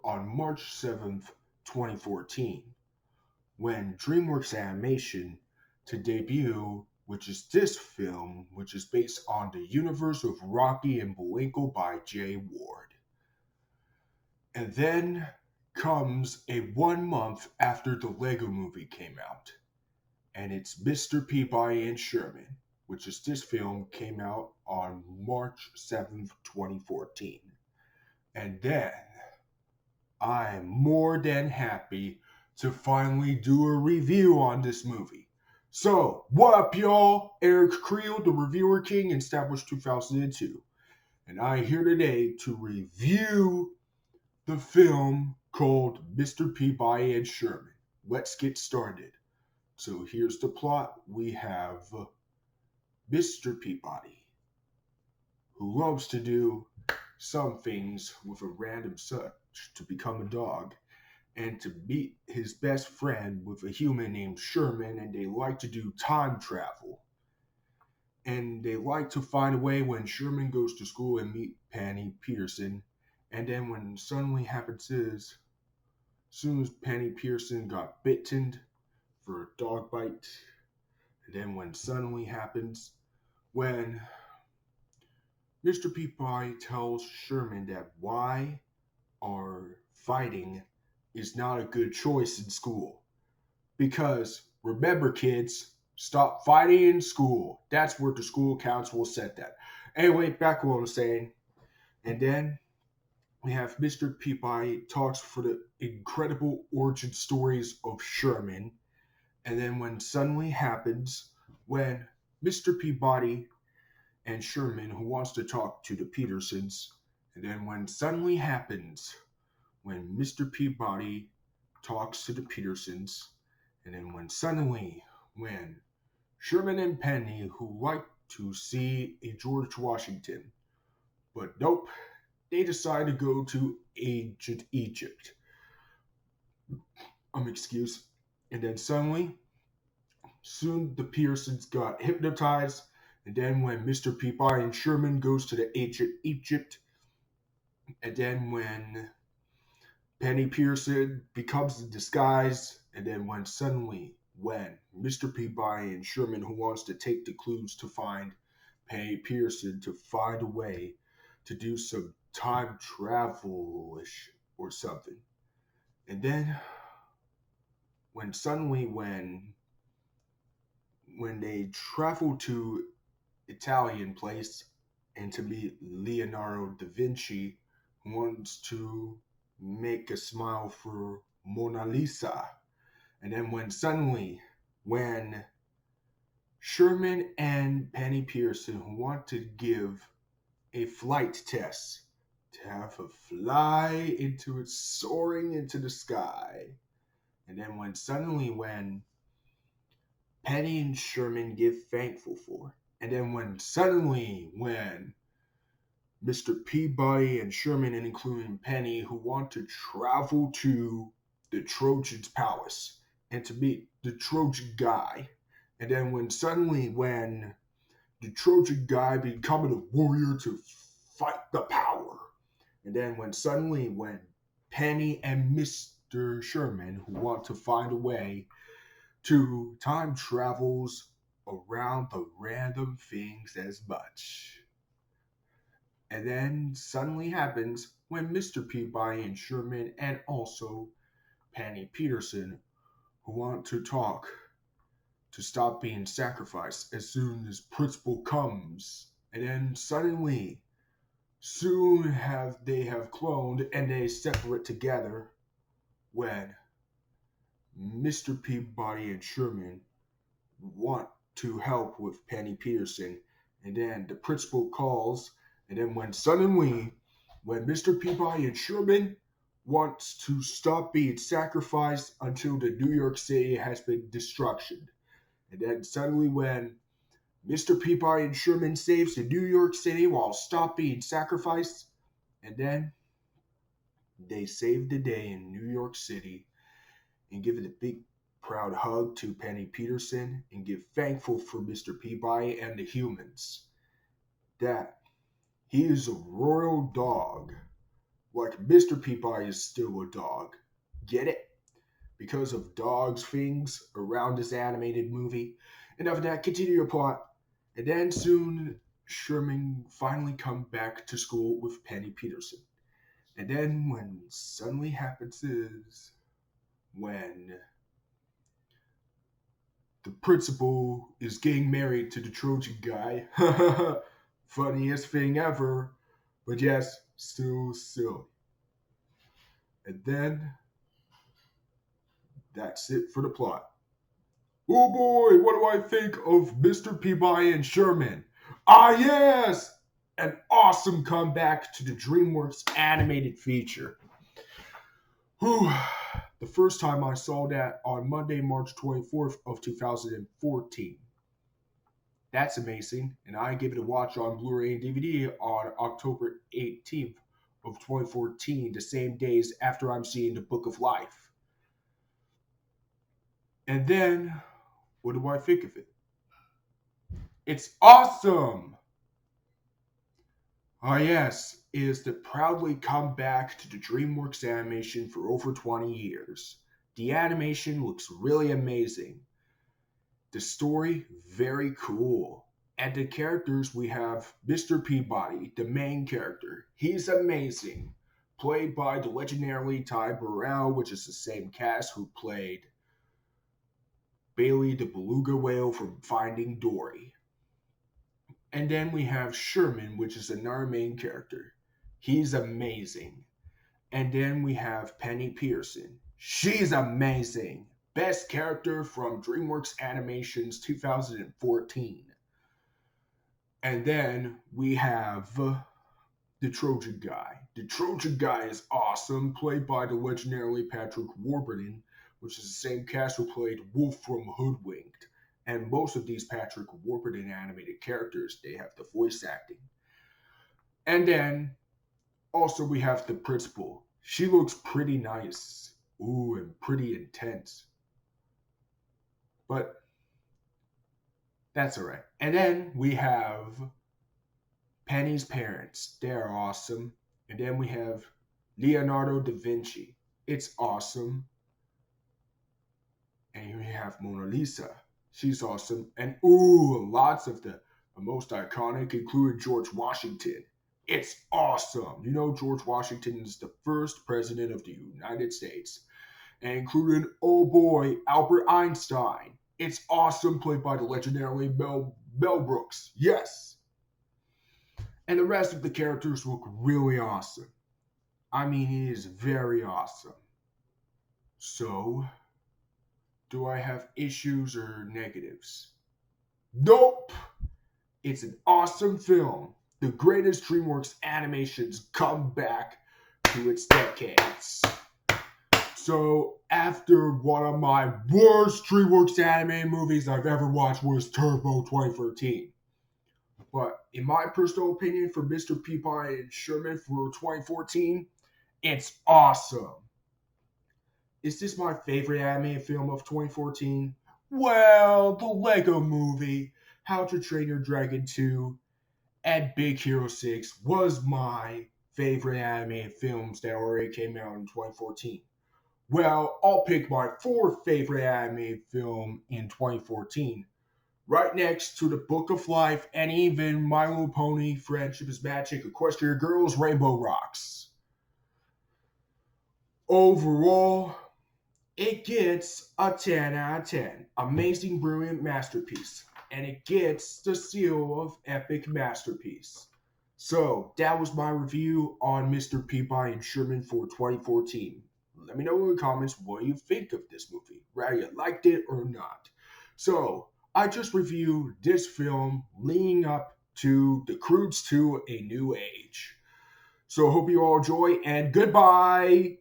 on March 7th, 2014, when DreamWorks Animation to debut, which is this film, which is based on the universe of Rocky and Bullwinkle by Jay Ward. And then comes a 1 month after the Lego movie came out, and it's Mr. Peabody and Sherman, which is this film, came out on March 7th, 2014. And then I'm more than happy to finally do a review on this movie. So, what up, y'all? Eric Creel, the Reviewer King, established 2002. And I'm here today to review the film called Mr. Peabody and Sherman. Let's get started. So, here's the plot. We have Mr. Peabody, who loves to do some things with a random search to become a dog, and to meet his best friend with a human named Sherman, and they like to do time travel. And they like to find a way when Sherman goes to school and meet Penny Peterson. And then when suddenly happens is, soon as Penny Pearson got bitten for a dog bite, and then when suddenly happens, when Mr. Peabody tells Sherman that why are fighting is not a good choice in school. Because remember, kids, stop fighting in school. That's where the school council said that. Anyway, back to what I was saying. And then we have Mr. Peabody talks for the incredible origin stories of Sherman. And then when suddenly happens, when Mr. Peabody and Sherman, who wants to talk to the Petersons, and then when suddenly happens, when Mr. Peabody talks to the Petersons, and then when Sherman and Penny, who like to see a George Washington, but nope, they decide to go to ancient Egypt. Excuse. And then soon the Petersons got hypnotized, and then when Mr. Peabody and Sherman goes to the ancient Egypt, and then when Penny Pearson becomes in disguise, and then when Mr. Peabody and Sherman, who wants to take the clues to find Penny Pearson to find a way to do some time travel-ish or something. And then when they travel to Italian place and to meet Leonardo da Vinci, who wants to make a smile for Mona Lisa. And then when Sherman and Penny Pearson, who want to give a flight test to have a fly into it, soaring into the sky. And then when Penny and Sherman give thankful for. And then when Mr. Peabody and Sherman, and including Penny, who want to travel to the Trojan's palace and to meet the Trojan guy. And then when the Trojan guy becoming a warrior to fight the power. And then when Penny and Mr. Sherman, who want to find a way to time travels around the random things as much. And then suddenly happens when Mr. Peabody and Sherman, and also Penny Peterson, who want to talk to stop being sacrificed as soon as principal comes. And then suddenly, they have cloned and they separate together when Mr. Peabody and Sherman want to help with Penny Peterson. And then the principal calls. And then when Mr. Peabody and Sherman wants to stop being sacrificed until the New York City has been destruction. And then suddenly when Mr. Peabody and Sherman saves the New York City while stop being sacrificed, and then they save the day in New York City and give it a big proud hug to Penny Peterson and give thankful for Mr. Peabody and the humans that he is a royal dog like Mr. Peabody is still a dog. Get it? Because of dogs' things around this animated movie. And after that, continue your plot. And then soon, Sherman finally come back to school with Penny Peterson. And then when suddenly happens is when the principal is getting married to the Trojan guy. Funniest thing ever. But yes, still silly. And then that's it for the plot. Oh boy, what do I think of Mr. Peabody and Sherman? Ah, yes! An awesome comeback to the DreamWorks animated feature. Whew. The first time I saw that on Monday, March 24th of 2014. That's amazing, and I gave it a watch on Blu-ray and DVD on October 18th of 2014, the same days after I'm seeing The Book of Life. And then, what do I think of it? It's awesome! Ah yes, it is to proudly come back to the DreamWorks animation for over 20 years. The animation looks really amazing. The story, very cool. And the characters, we have Mr. Peabody, the main character. He's amazing. Played by the legendary Ty Burrell, which is the same cast who played Bailey the beluga whale from Finding Dory. And then we have Sherman, which is another main character. He's amazing. And then we have Penny Pearson. She's amazing. Best character from DreamWorks Animations 2014. And then we have the Trojan guy. The Trojan guy is awesome, played by the legendary Patrick Warburton, which is the same cast who played Wolf from Hoodwinked. And most of these Patrick Warburton animated characters, they have the voice acting. And then also we have the principal. She looks pretty nice. Ooh, and pretty intense. But that's alright. And then we have Penny's parents. They're awesome. And then we have Leonardo da Vinci. It's awesome. And here we have Mona Lisa. She's awesome. And ooh, lots of the most iconic, including George Washington. It's awesome. You know, George Washington is the first president of the United States. And including, oh boy, Albert Einstein. It's awesome, played by the legendary Mel Brooks. Yes. And the rest of the characters look really awesome. I mean, it is very awesome. So, do I have issues or negatives? Nope! It's an awesome film. The greatest DreamWorks animations come back to its decades. So, after one of my worst DreamWorks animated movies I've ever watched was Turbo 2013. But in my personal opinion, for Mr. Peabody and Sherman for 2014, it's awesome. Is this my favorite animated film of 2014? Well, the Lego Movie, How to Train Your Dragon 2, and Big Hero 6 was my favorite animated films that already came out in 2014. Well, I'll pick my fourth favorite animated film in 2014. Right next to The Book of Life and even My Little Pony, Friendship is Magic, Equestria Girls, Rainbow Rocks. Overall, it gets a 10 out of 10. Amazing, brilliant masterpiece. And it gets the seal of epic masterpiece. So, that was my review on Mr. Peabody and Sherman for 2014. Let me know in the comments what you think of this movie, whether you liked it or not. So, I just reviewed this film leading up to The Croods to a New Age. So, I hope you all enjoy, and goodbye!